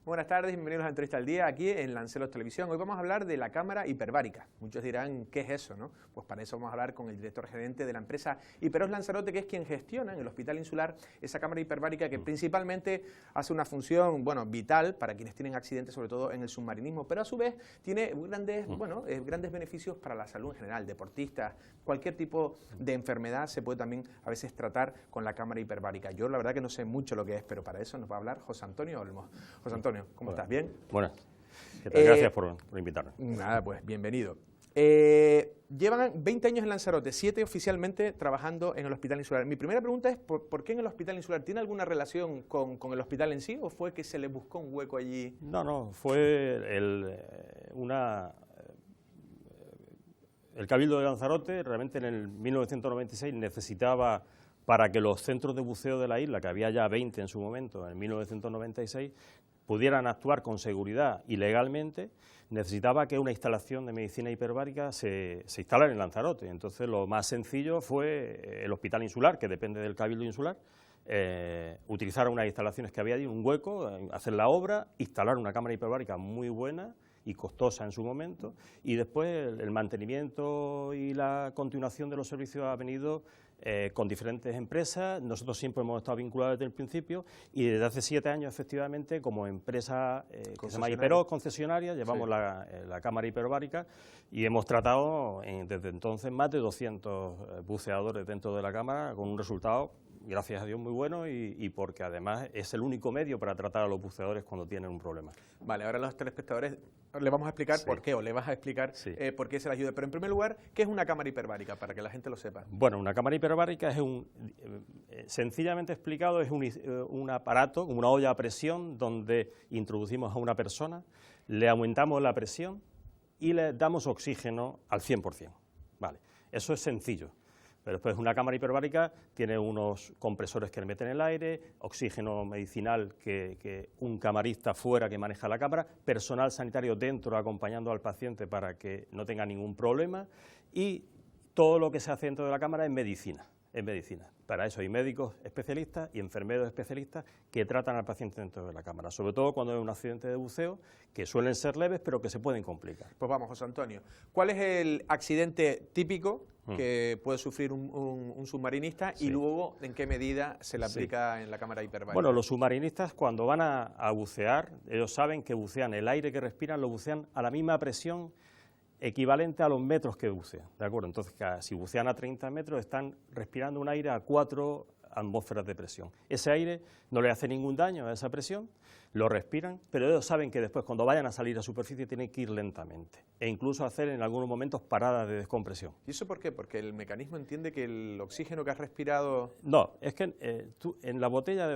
Buenas tardes, bienvenidos a Entrevista al Día aquí en Lanceros Televisión. Hoy vamos a hablar de la cámara hiperbárica. Muchos dirán, ¿qué es eso, no? Pues para eso vamos a hablar con el director gerente de la empresa Hiperos Lanzarote, que es quien gestiona en el Hospital Insular esa cámara hiperbárica que principalmente hace una función, bueno, vital para quienes tienen accidentes, sobre todo en el submarinismo, pero a su vez tiene grandes beneficios para la salud en general, deportistas, cualquier tipo de enfermedad se puede también a veces tratar con la cámara hiperbárica. Yo la verdad que no sé mucho lo que es, pero para eso nos va a hablar José Antonio Olmos. José Antonio, ¿cómo estás? ¿Bien? Buenas. Gracias por invitarme. Nada, pues bienvenido. Llevan 20 años en Lanzarote, 7 oficialmente trabajando en el Hospital Insular. Mi primera pregunta es, ¿por qué en el Hospital Insular? ¿Tiene alguna relación con el hospital en sí o fue que se le buscó un hueco allí? No, fue el Cabildo de Lanzarote realmente en el 1996 necesitaba, para que los centros de buceo de la isla, que había ya 20 en su momento, en 1996, pudieran actuar con seguridad y legalmente, necesitaba que una instalación de medicina hiperbárica se instalara en Lanzarote. Entonces lo más sencillo fue el Hospital Insular, que depende del Cabildo Insular, utilizar unas instalaciones que había allí, un hueco, hacer la obra, instalar una cámara hiperbárica muy buena y costosa en su momento, y después el mantenimiento y la continuación de los servicios ha venido con diferentes empresas. Nosotros siempre hemos estado vinculados desde el principio y desde hace 7 años efectivamente como empresa que se llama Hiperos concesionaria, llevamos la cámara hiperbárica y hemos tratado desde entonces más de 200 buceadores dentro de la cámara con un resultado, gracias a Dios, muy bueno y porque además es el único medio para tratar a los buceadores cuando tienen un problema. Vale, ahora a los telespectadores le vamos a explicar por qué, o le vas a explicar por qué se les ayuda. Pero en primer lugar, ¿qué es una cámara hiperbárica? Para que la gente lo sepa. Bueno, una cámara hiperbárica es sencillamente explicado, es un aparato, una olla a presión, donde introducimos a una persona, le aumentamos la presión y le damos oxígeno al 100%. Vale, eso es sencillo. Pero después una cámara hiperbárica tiene unos compresores que le meten el aire, oxígeno medicinal que un camarista fuera que maneja la cámara, personal sanitario dentro acompañando al paciente para que no tenga ningún problema y todo lo que se hace dentro de la cámara es medicina. Para eso hay médicos especialistas y enfermeros especialistas que tratan al paciente dentro de la cámara, sobre todo cuando hay un accidente de buceo, que suelen ser leves pero que se pueden complicar. Pues vamos, José Antonio, ¿cuál es el accidente típico que puede sufrir un submarinista y luego en qué medida se le aplica en la cámara hiperbárica? Bueno, los submarinistas cuando van a bucear, ellos saben que bucean, el aire que respiran lo bucean a la misma presión equivalente a los metros que bucean, ¿de acuerdo? Entonces, si bucean a 30 metros, están respirando un aire a 4 atmósferas de presión. Ese aire no le hace ningún daño a esa presión, lo respiran, pero ellos saben que después, cuando vayan a salir a superficie, tienen que ir lentamente e incluso hacer en algunos momentos paradas de descompresión. ¿Y eso por qué? Porque el mecanismo entiende que el oxígeno que has respirado... No, es que en la botella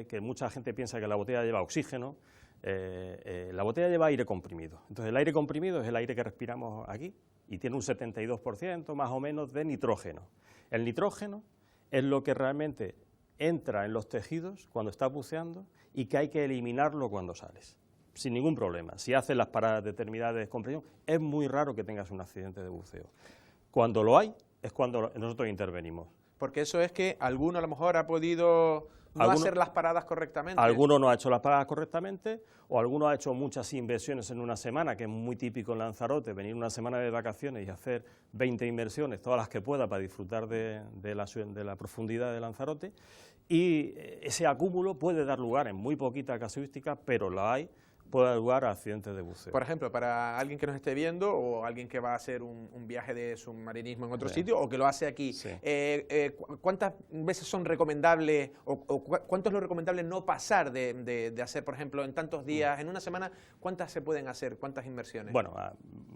que mucha gente piensa que la botella lleva oxígeno, la botella lleva aire comprimido. Entonces el aire comprimido es el aire que respiramos aquí y tiene un 72% más o menos de nitrógeno. El nitrógeno es lo que realmente entra en los tejidos cuando estás buceando y que hay que eliminarlo cuando sales, sin ningún problema. Si haces las paradas determinadas de descompresión, es muy raro que tengas un accidente de buceo. Cuando lo hay, es cuando nosotros intervenimos. Porque eso es que alguno a lo mejor ha podido no hacer las paradas correctamente. Alguno no ha hecho las paradas correctamente, o alguno ha hecho muchas inversiones en una semana, que es muy típico en Lanzarote, venir una semana de vacaciones y hacer 20 inversiones, todas las que pueda, para disfrutar de la profundidad de Lanzarote, y ese acúmulo puede dar lugar en muy poquita casuística, pero la hay, puede dar lugar a accidentes de buceo. Por ejemplo, para alguien que nos esté viendo o alguien que va a hacer un viaje de submarinismo en otro sitio o que lo hace aquí, ¿cuántas veces son recomendables o cuánto es lo recomendable no pasar de hacer, por ejemplo, en tantos días, en una semana, cuántas se pueden hacer, cuántas inversiones? Bueno,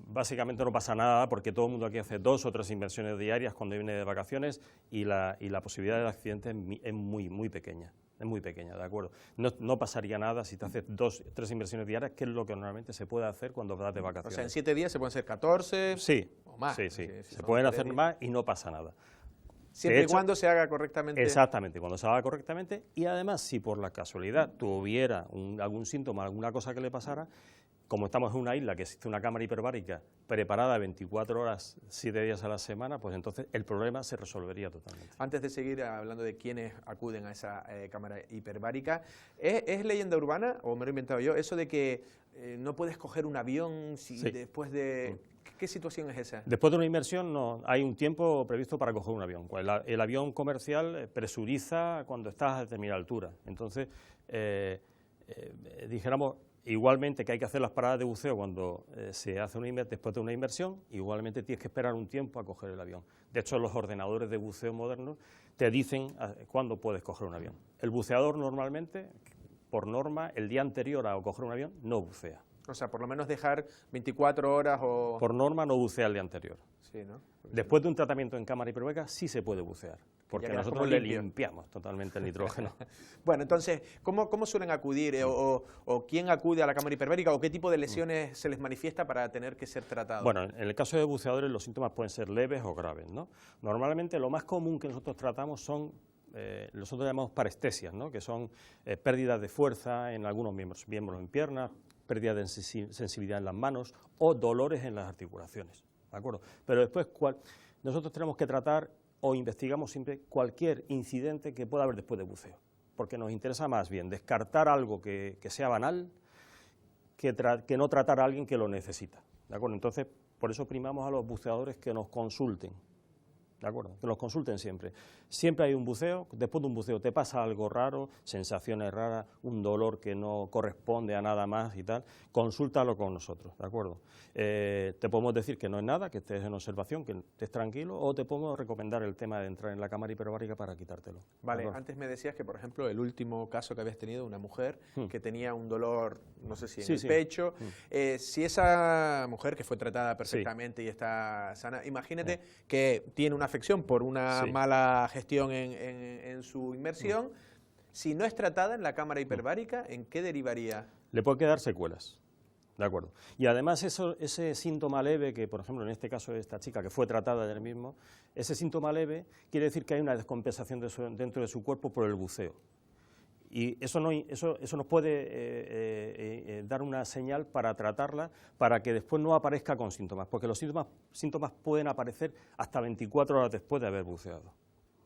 básicamente no pasa nada porque todo el mundo aquí hace 2 o 3 inversiones diarias cuando viene de vacaciones y la posibilidad de accidente es muy pequeña. Es muy pequeña, ¿de acuerdo? No pasaría nada si te haces 2 o 3 inversiones diarias, que es lo que normalmente se puede hacer cuando vas de vacaciones. O sea, en 7 días se pueden hacer 14 o más. Sí. Se pueden hacer más y no pasa nada. Siempre y cuando se haga correctamente. Exactamente, cuando se haga correctamente y además si por la casualidad tuviera algún síntoma, alguna cosa que le pasara, como estamos en una isla que existe una cámara hiperbárica preparada 24 horas, 7 días a la semana, pues entonces el problema se resolvería totalmente. Antes de seguir hablando de quiénes acuden a esa cámara hiperbárica, ¿es leyenda urbana, o me lo he inventado yo, eso de que no puedes coger un avión si después de... ¿Qué situación es esa? Después de una inmersión no hay un tiempo previsto para coger un avión. El avión comercial presuriza cuando estás a determinada altura. Entonces, dijéramos, igualmente que hay que hacer las paradas de buceo cuando se hace después de una inmersión, igualmente tienes que esperar un tiempo a coger el avión. De hecho, los ordenadores de buceo modernos te dicen cuándo puedes coger un avión. El buceador normalmente, por norma, el día anterior a coger un avión, no bucea. O sea, por lo menos dejar 24 horas o... Por norma no bucea el día anterior. Sí, ¿no? Después de un tratamiento en cámara hiperbárica sí se puede bucear, porque nosotros le limpiamos totalmente el nitrógeno. Bueno, entonces, ¿cómo suelen acudir o quién acude a la cámara hiperbárica o qué tipo de lesiones se les manifiesta para tener que ser tratados? Bueno, en el caso de buceadores los síntomas pueden ser leves o graves, ¿no? Normalmente lo más común que nosotros tratamos son nosotros llamamos parestesias, ¿no? Que son pérdidas de fuerza en algunos miembros en piernas, pérdida de sensibilidad en las manos o dolores en las articulaciones, ¿de acuerdo? Pero después nosotros tenemos que tratar o investigamos siempre cualquier incidente que pueda haber después de buceo, porque nos interesa más bien descartar algo que sea banal que no tratar a alguien que lo necesita, ¿de acuerdo? Entonces, por eso primamos a los buceadores que nos consulten, ¿de acuerdo? Que nos consulten siempre. Siempre hay un buceo, después de un buceo te pasa algo raro, sensaciones raras, un dolor que no corresponde a nada más y tal, consúltalo con nosotros, ¿de acuerdo? Te podemos decir que no es nada, que estés en observación, que estés tranquilo, o te podemos recomendar el tema de entrar en la cámara hiperbárica para quitártelo. Vale, antes me decías que, por ejemplo, el último caso que habías tenido, una mujer que tenía un dolor, no sé si en el pecho, si esa mujer que fue tratada perfectamente y está sana, imagínate que tiene una afección por una mala gestión en su inmersión, si no es tratada en la cámara hiperbárica, ¿en qué derivaría? Le puede quedar secuelas, ¿de acuerdo? Y además ese síntoma leve, que por ejemplo en este caso de esta chica que fue tratada ayer mismo, ese síntoma leve quiere decir que hay una descompensación dentro de su cuerpo por el buceo. Y eso nos puede dar una señal para tratarla, para que después no aparezca con síntomas, porque los síntomas pueden aparecer hasta 24 horas después de haber buceado,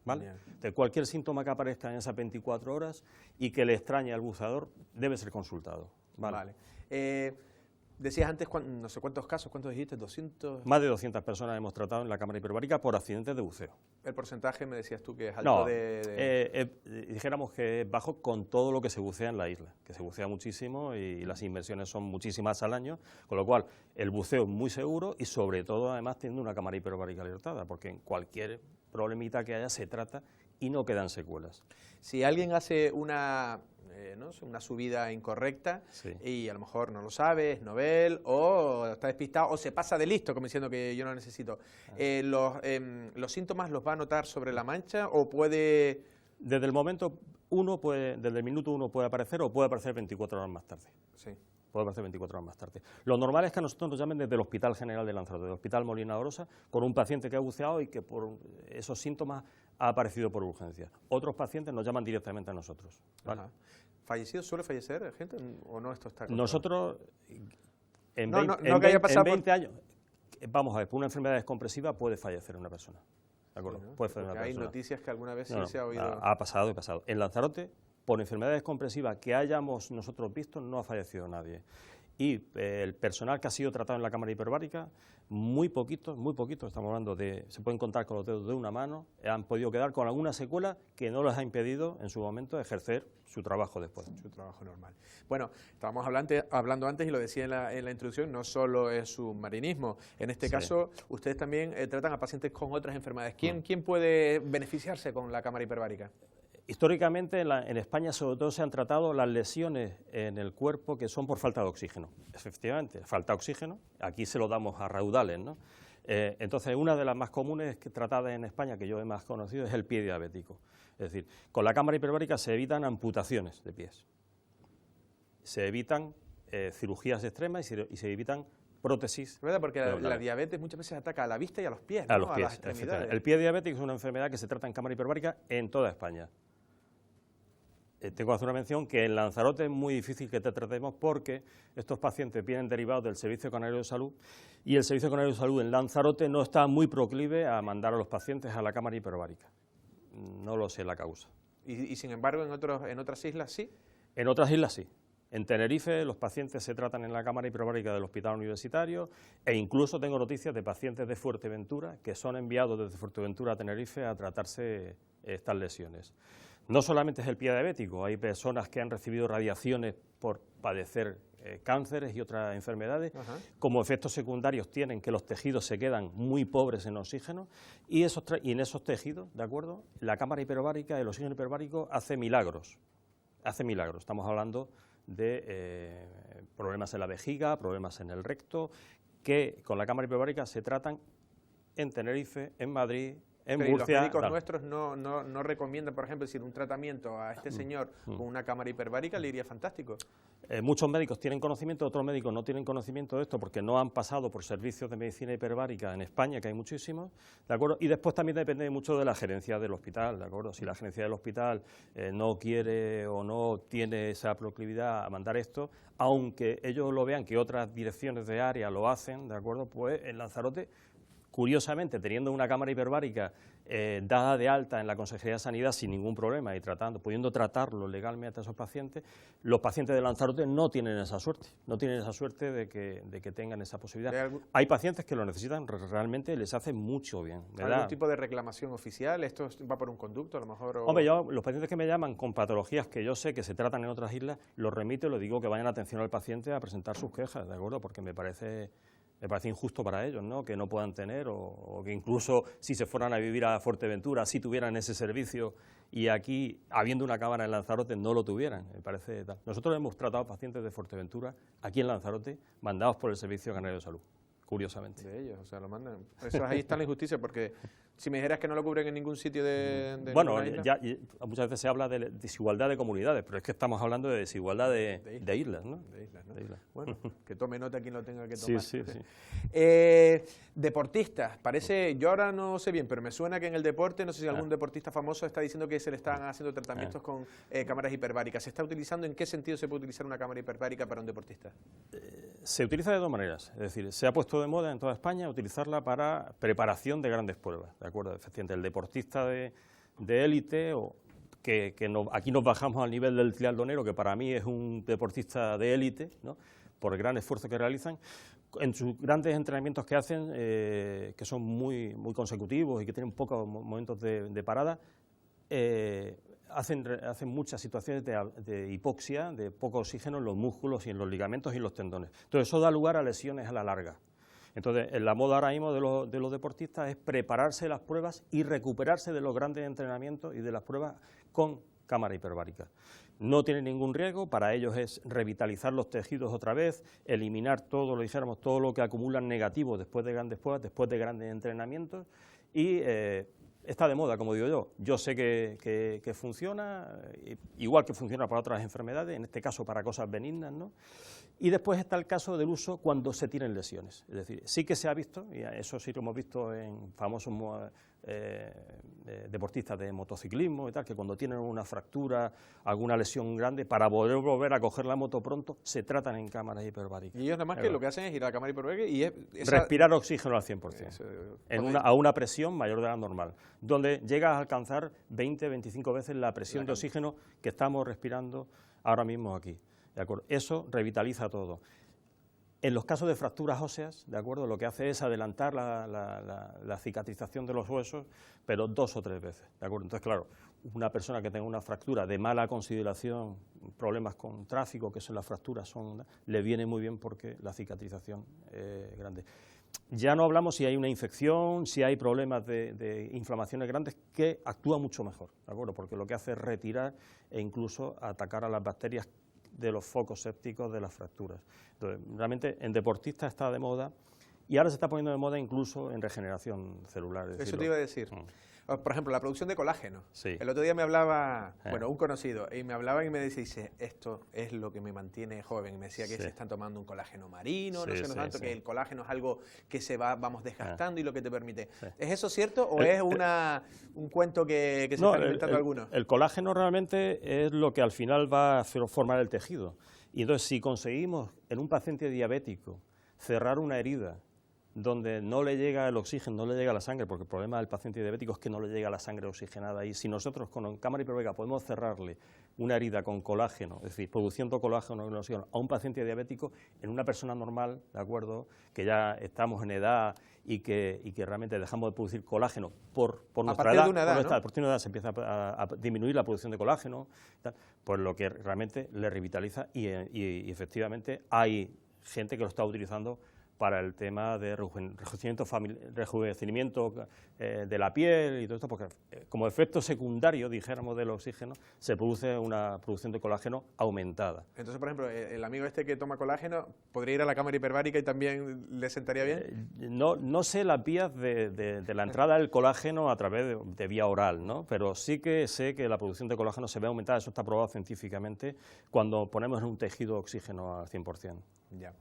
¿vale? De cualquier síntoma que aparezca en esas 24 horas y que le extrañe al buceador, debe ser consultado, ¿vale? Decías antes, no sé cuántos casos, ¿cuántos dijiste? ¿200? Más de 200 personas hemos tratado en la cámara hiperbárica por accidentes de buceo. ¿El porcentaje me decías tú que es alto? Dijéramos que es bajo con todo lo que se bucea en la isla, que se bucea muchísimo y las inversiones son muchísimas al año, con lo cual el buceo es muy seguro y sobre todo además teniendo una cámara hiperbárica alertada, porque en cualquier problemita que haya se trata y no quedan secuelas. Si alguien hace una subida incorrecta y a lo mejor no lo sabe, es novel o está despistado o se pasa de listo como diciendo que yo no necesito, ¿los síntomas los va a notar sobre la mancha o puede...? Desde el minuto uno puede aparecer o puede aparecer 24 horas más tarde. Sí. Puede aparecer 24 horas más tarde. Lo normal es que a nosotros nos llamen desde el Hospital General de Lanzarote, del Hospital Molina Orosa, con un paciente que ha buceado y que por esos síntomas ha aparecido por urgencia. Otros pacientes nos llaman directamente a nosotros, ¿vale? ¿Fallecidos suele fallecer gente o no? Esto está controlado. Nosotros, en 20 años, vamos a ver, por una enfermedad descompresiva puede fallecer una persona. ¿De acuerdo? Sí, ¿no? Puede fallecer una hay persona. Noticias que alguna vez se ha oído. Ha pasado. En Lanzarote, por enfermedad descompresiva que hayamos nosotros visto, no ha fallecido nadie. Y el personal que ha sido tratado en la cámara hiperbárica, muy poquitos, estamos hablando se pueden contar con los dedos de una mano, han podido quedar con alguna secuela que no les ha impedido en su momento ejercer su trabajo después. Su trabajo normal. Bueno, estábamos hablando antes y lo decía en la introducción, no solo es submarinismo. En este caso, ustedes también tratan a pacientes con otras enfermedades. ¿Quién puede beneficiarse con la cámara hiperbárica? Históricamente en España sobre todo se han tratado las lesiones en el cuerpo que son por falta de oxígeno. Efectivamente, falta de oxígeno, aquí se lo damos a raudales, ¿no? Entonces una de las más comunes tratadas en España, que yo he más conocido, es el pie diabético. Es decir, con la cámara hiperbárica se evitan amputaciones de pies, se evitan cirugías extremas y se evitan prótesis. Es verdad, porque la diabetes muchas veces ataca a la vista y a los pies, ¿no? A los pies, las extremidades. El pie diabético es una enfermedad que se trata en cámara hiperbárica en toda España. tengo que hacer una mención que en Lanzarote es muy difícil que te tratemos porque estos pacientes vienen derivados del Servicio Canario de Salud y el Servicio Canario de Salud en Lanzarote no está muy proclive a mandar a los pacientes a la cámara hiperbárica. No lo sé la causa. Y sin embargo en otras islas sí. En otras islas sí. En Tenerife los pacientes se tratan en la cámara hiperbárica del Hospital Universitario e incluso tengo noticias de pacientes de Fuerteventura que son enviados desde Fuerteventura a Tenerife a tratarse estas lesiones. No solamente es el pie diabético, hay personas que han recibido radiaciones por padecer cánceres y otras enfermedades. Ajá. Como efectos secundarios tienen que los tejidos se quedan muy pobres en oxígeno y en esos tejidos, ¿de acuerdo? La cámara hiperbárica, el oxígeno hiperbárico hace milagros. Estamos hablando de problemas en la vejiga, problemas en el recto, que con la cámara hiperbárica se tratan en Tenerife, en Madrid, en Murcia. Los médicos nuestros no recomiendan, por ejemplo, decir un tratamiento a este señor con una cámara hiperbárica le iría fantástico. Muchos médicos tienen conocimiento, otros médicos no tienen conocimiento de esto porque no han pasado por servicios de medicina hiperbárica en España, que hay muchísimos, ¿de acuerdo? Y después también depende mucho de la gerencia del hospital, ¿de acuerdo? Si la gerencia del hospital no quiere o no tiene esa proclividad a mandar esto, aunque ellos lo vean que otras direcciones de área lo hacen, ¿de acuerdo? Pues en Lanzarote, curiosamente, teniendo una cámara hiperbárica dada de alta en la Consejería de Sanidad sin ningún problema y pudiendo tratarlo legalmente a esos pacientes, los pacientes de Lanzarote no tienen esa suerte, de que tengan esa posibilidad. Hay pacientes que lo necesitan, realmente les hace mucho bien. ¿Algún tipo de reclamación oficial? ¿Esto va por un conducto a lo mejor? Hombre, los pacientes que me llaman con patologías que yo sé que se tratan en otras islas, los remito y les digo que vayan atención al paciente a presentar sus quejas, ¿de acuerdo? Porque me parece injusto para ellos, ¿no? Que no puedan tener o que incluso si se fueran a vivir a Fuerteventura sí tuvieran ese servicio y aquí, habiendo una cámara en Lanzarote, no lo tuvieran, me parece tal. Nosotros hemos tratado pacientes de Fuerteventura aquí en Lanzarote mandados por el Servicio Canario de Salud, curiosamente. De ellos, o sea, lo mandan. Eso ahí está la injusticia, porque si me dijeras que no lo cubren en ningún sitio de bueno, ya muchas veces se habla de desigualdad de comunidades, pero es que estamos hablando de desigualdad de islas, ¿no? De islas, ¿no? De islas. Bueno, que tome nota quien lo tenga que tomar. Sí. Deportistas, yo ahora no sé bien, pero me suena que en el deporte, no sé si algún deportista famoso está diciendo que se le están haciendo tratamientos con cámaras hiperbáricas. ¿Se está utilizando? ¿En qué sentido se puede utilizar una cámara hiperbárica para un deportista? Se utiliza de dos maneras, es decir, se ha puesto de moda en toda España utilizarla para preparación de grandes pruebas, ¿de acuerdo? Efectivamente, el deportista de élite o aquí nos bajamos al nivel del triatlonero, que para mí es un deportista de élite, ¿no? Por el gran esfuerzo que realizan, en sus grandes entrenamientos que hacen, que son muy consecutivos y que tienen pocos momentos de parada, hacen muchas situaciones de hipoxia, de poco oxígeno en los músculos y en los ligamentos y en los tendones. Entonces eso da lugar a lesiones a la larga. Entonces, en la moda ahora mismo de los deportistas es prepararse las pruebas y recuperarse de los grandes entrenamientos y de las pruebas con cámara hiperbárica. No tiene ningún riesgo, para ellos es revitalizar los tejidos otra vez, eliminar todo lo que acumulan negativo después de grandes pruebas, después de grandes entrenamientos y está de moda, como digo yo. Yo sé que funciona, igual que funciona para otras enfermedades, en este caso para cosas benignas, ¿no? Y después está el caso del uso cuando se tienen lesiones. Es decir, sí que se ha visto, y eso sí lo hemos visto en famosos deportistas de motociclismo y tal, que cuando tienen una fractura, alguna lesión grande, para poder volver a coger la moto pronto, se tratan en cámaras hiperbáricas. Y ellos nada más que lo que hacen es ir a la cámara hiperbárica y respirar oxígeno al 100%, a una presión mayor de la normal, donde llegas a alcanzar 20-25 veces la presión de oxígeno que estamos respirando ahora mismo aquí. ¿De acuerdo? Eso revitaliza todo. En los casos de fracturas óseas, ¿de acuerdo? Lo que hace es adelantar la cicatrización de los huesos, pero 2 o 3 veces, ¿de acuerdo? Entonces, claro, una persona que tenga una fractura de mala consideración, problemas con tráfico, que son las fracturas, le viene muy bien porque la cicatrización es grande. Ya no hablamos si hay una infección, si hay problemas de inflamaciones grandes, que actúa mucho mejor, ¿de acuerdo? Porque lo que hace es retirar e incluso atacar a las bacterias de los focos sépticos de las fracturas. Entonces, realmente en deportistas está de moda y ahora se está poniendo de moda incluso en regeneración celular. Eso te iba a decir. Por ejemplo, la producción de colágeno. Sí. El otro día me hablaba, bueno, un conocido, y me hablaba y me dice, esto es lo que me mantiene joven. Y me decía que se están tomando un colágeno marino, no sé, no tanto, que el colágeno es algo que vamos desgastando y lo que te permite. ¿Es eso cierto o es un cuento que se está inventando alguno? El colágeno realmente es lo que al final va a formar el tejido. Y entonces, si conseguimos en un paciente diabético cerrar una herida donde no le llega el oxígeno, no le llega la sangre, porque el problema del paciente diabético es que no le llega la sangre oxigenada, y si nosotros con cámara hiperbárica podemos cerrarle una herida con colágeno, es decir, produciendo colágeno con oxígeno a un paciente diabético, en una persona normal, ¿de acuerdo?, que ya estamos en edad y que realmente dejamos de producir colágeno por nuestra edad, a partir de una edad se empieza a disminuir la producción de colágeno, pues lo que realmente le revitaliza y efectivamente hay gente que lo está utilizando para el tema de rejuvenecimiento de la piel y todo esto, porque como efecto secundario, dijéramos, del oxígeno, se produce una producción de colágeno aumentada. Entonces, por ejemplo, el amigo este que toma colágeno, ¿podría ir a la cámara hiperbárica y también le sentaría bien? No sé las vías de la entrada del colágeno a través de vía oral, ¿no? Pero sí que sé que la producción de colágeno se ve aumentada, eso está probado científicamente, cuando ponemos en un tejido oxígeno al 100%. Ya.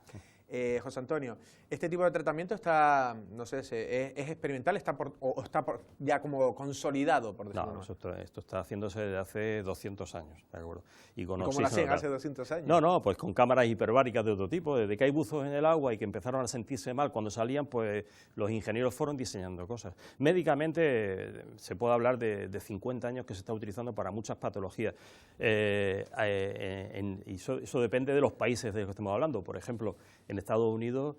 José Antonio, ¿este tipo de tratamiento está, no sé, es experimental está ya como consolidado, por decirlo? No, esto está haciéndose desde hace 200 años, ¿de acuerdo? ¿Y cómo lo hacían hace 200 años? No, pues con cámaras hiperbáricas de otro tipo. Desde que hay buzos en el agua y que empezaron a sentirse mal cuando salían, pues los ingenieros fueron diseñando cosas. Médicamente se puede hablar de 50 años que se está utilizando para muchas patologías. Y eso depende de los países de los que estemos hablando. Por ejemplo, en Estados Unidos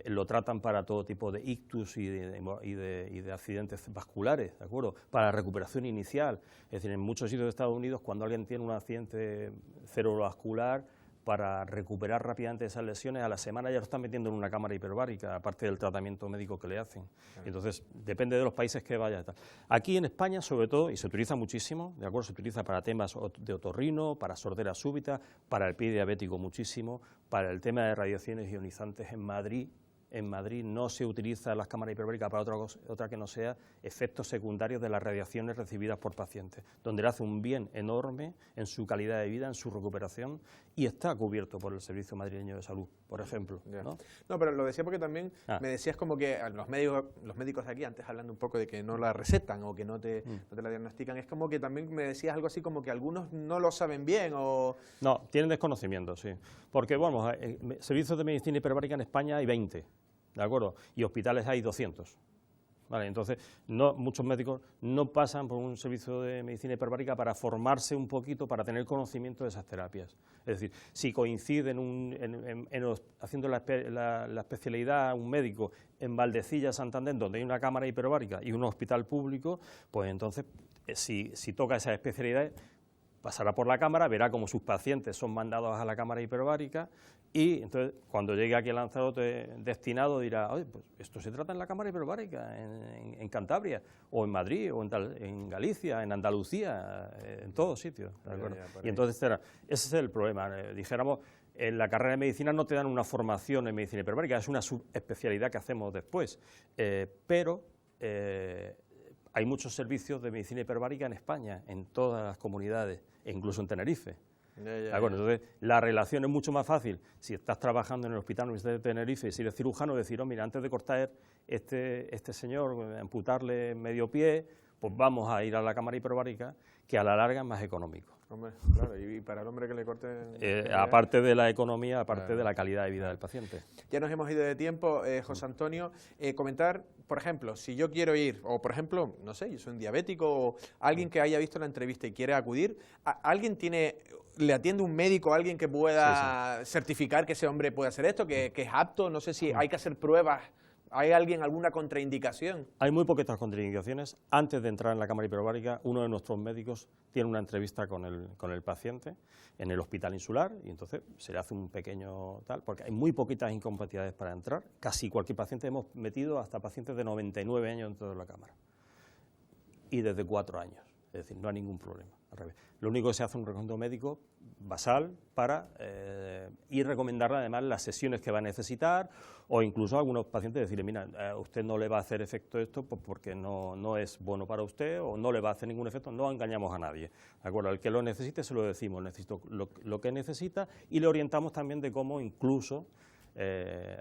lo tratan para todo tipo de ictus y de accidentes vasculares, ¿de acuerdo? Para recuperación inicial. Es decir, en muchos sitios de Estados Unidos, cuando alguien tiene un accidente cerebrovascular, para recuperar rápidamente esas lesiones, a la semana ya lo están metiendo en una cámara hiperbárica, aparte del tratamiento médico que le hacen. Entonces, depende de los países que vaya. Aquí en España, sobre todo, y se utiliza muchísimo, ¿de acuerdo? Se utiliza para temas de otorrino, para sordera súbita, para el pie diabético muchísimo, para el tema de radiaciones ionizantes en Madrid. En Madrid no se utiliza las cámaras hiperbáricas para otra que no sea efectos secundarios de las radiaciones recibidas por pacientes, donde le hace un bien enorme en su calidad de vida, en su recuperación, y está cubierto por el Servicio Madrileño de Salud, por ejemplo. No, pero lo decía porque también me decías como que los médicos aquí, antes hablando un poco de que no la recetan o que no te la diagnostican, es como que también me decías algo así como que algunos no lo saben bien o... No, tienen desconocimiento, sí. Porque, bueno, servicios de medicina hiperbárica en España hay 20. ¿De acuerdo? Y hospitales hay 200. ¿Vale? Entonces, muchos médicos no pasan por un servicio de medicina hiperbárica para formarse un poquito, para tener conocimiento de esas terapias. Es decir, si coincide haciendo la especialidad un médico en Valdecilla, Santander, donde hay una cámara hiperbárica y un hospital público, pues entonces, si toca esas especialidades, pasará por la cámara, verá cómo sus pacientes son mandados a la cámara hiperbárica y entonces cuando llegue aquí el Lanzarote destinado dirá, oye, pues esto se trata en la cámara hiperbárica, en Cantabria, o en Madrid, o en Galicia, en Andalucía, en todos sitios. ¿De acuerdo? Y entonces ese es el problema. Dijéramos, en la carrera de medicina no te dan una formación en medicina hiperbárica, es una subespecialidad que hacemos después, pero hay muchos servicios de medicina hiperbárica en España, en todas las comunidades, e incluso en Tenerife. Bueno, entonces, la relación es mucho más fácil si estás trabajando en el Hospital Universitario de Tenerife y si eres cirujano, decir, oh, mira, antes de cortar este señor, amputarle medio pie, pues vamos a ir a la cámara hiperbárica, que a la larga es más económico. Hombre, claro, y para el hombre que le corte... aparte de la economía, aparte de la calidad de vida del paciente. Ya nos hemos ido de tiempo, José Antonio. Comentar, por ejemplo, si yo quiero ir, o por ejemplo, no sé, yo soy un diabético, o alguien que haya visto la entrevista y quiere acudir, ¿alguien le atiende un médico, alguien que pueda certificar que ese hombre puede hacer esto, que es apto? No sé si hay que hacer pruebas. ¿Hay alguna contraindicación? Hay muy poquitas contraindicaciones. Antes de entrar en la cámara hiperbárica, uno de nuestros médicos tiene una entrevista con el paciente en el hospital insular y entonces se le hace un pequeño tal, porque hay muy poquitas incompatibilidades para entrar. Casi cualquier paciente, hemos metido hasta pacientes de 99 años dentro de la cámara y desde 4 años. Es decir, no hay ningún problema, al revés. Lo único que se hace es un reconocimiento médico basal para y recomendarle además las sesiones que va a necesitar, o incluso a algunos pacientes decirle, mira, a usted no le va a hacer efecto esto pues porque no es bueno para usted o no le va a hacer ningún efecto, no engañamos a nadie. ¿De acuerdo? Al que lo necesite se lo decimos, necesito lo que necesita, y le orientamos también de cómo incluso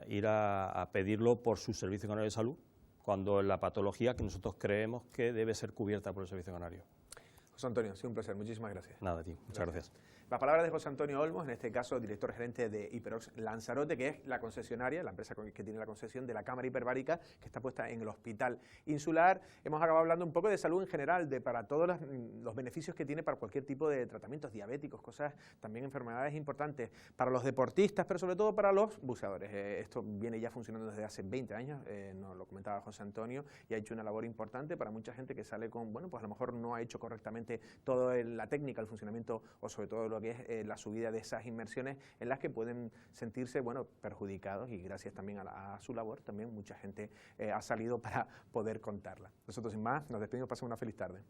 ir a pedirlo por su servicio canario de salud, cuando la patología que nosotros creemos que debe ser cubierta por el servicio canario. José Antonio, ha sido un placer, muchísimas gracias. Nada, tío, muchas gracias. Las palabras de José Antonio Olmos, en este caso director gerente de Hiperox Lanzarote, que es la concesionaria, la empresa que tiene la concesión de la cámara hiperbárica que está puesta en el Hospital Insular. Hemos acabado hablando un poco de salud en general, para todos los beneficios que tiene para cualquier tipo de tratamientos diabéticos, cosas, también enfermedades importantes para los deportistas, pero sobre todo para los buceadores. Esto viene ya funcionando desde hace 20 años, nos lo comentaba José Antonio, y ha hecho una labor importante para mucha gente que sale con, bueno, pues a lo mejor no ha hecho correctamente toda la técnica, el funcionamiento, o sobre todo lo que es la subida de esas inmersiones, en las que pueden sentirse, bueno, perjudicados, y gracias también a su labor, también mucha gente ha salido para poder contarla. Nosotros sin más, nos despedimos, pasen una feliz tarde.